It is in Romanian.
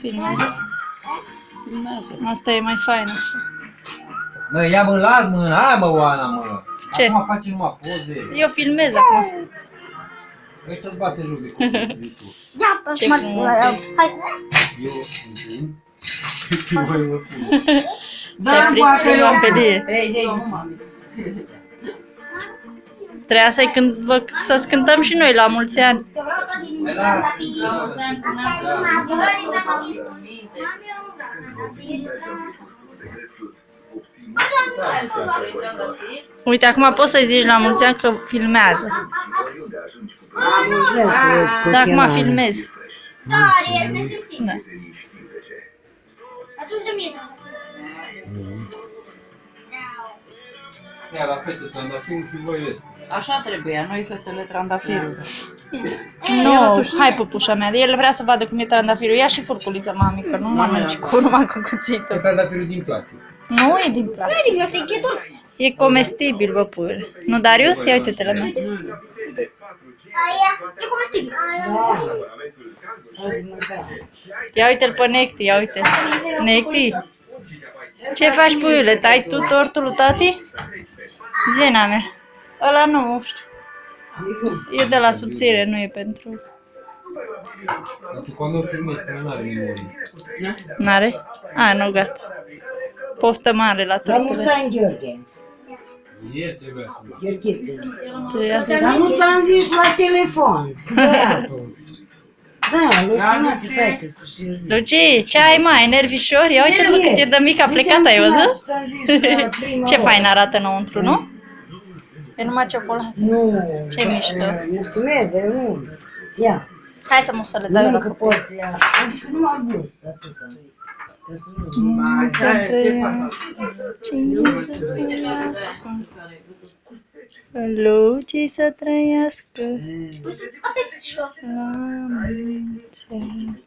Filmează. Filmează. Asta e mai fain așa. Mă, ia mă, las mâna, hai mă, Oana, mă. Ce? Acum face numai poze. Eu filmez acum. Ăștia îți bate joc de copii. Ia, Ce mă frumos. hai. Eu, voi mă pus. Ți-ai prins prima felie. Hei, nu mami. Trebuia să-ți cântăm și noi la mulți ani. Eu vreau tot din Mai las. trandafiri. La mulți ani cu nasul. Eu vreau din trandafiri. Minte. Mami, eu nu vreau trandafiri. Uite, acum poți să-i zici la mulți ani că filmează. Dar acum filmezi. Care ești nesimțit? Da. Atunci de mie trandafiri. Ia la fete, trandafirul și voi vezi. Așa trebuia, noi fetele trandafirul. Nu, hai pupușa mea, el vrea să vadă cum e trandafirul. Ia și furculița, mami, că nu mănânci cu numai cu E cuțitul. trandafirul din plastic. Nu e din plastic. Din plastic e tot. E comestibil, bă, puiule. Nu, Darius? Ia uite-te la mine. Aia, e comestibil. Ia uite-l pe Necti, ia uite. Necti, ce faci, puiule? Tai tu tortul lui tati? Zena mea. Ăla nu știu. E de la subțire, nu e pentru... Dar tu cum eu filmez, că nu are memorie. N-are? A, nu, gata. Poftă mare la La mulți tortule. ani, Gheorghe. Ieri trebuia să vezi. Gheorghiță. Trebuia să- Dar nu ți-am zis la telefon, băiatul. Da, l-o sunat pe taică să și eu zic. Luci, ce ai, mai? Nervișor? Ia uite-l cât e de mic, a plecat, ai văzut? Ce fain arată înăuntru, nu? E numai ciocolată. Nu. Ce mișto. Mulțumesc, eu nu. Ia, Hai să mă să le dau eu la mănâncă copii. poți, ia. Adică numai gust, atâta. Ca să nu... Mulți ani trăiască, cine să trăiască. Luci să trăiască. Asta e frișcă. La mulți ani.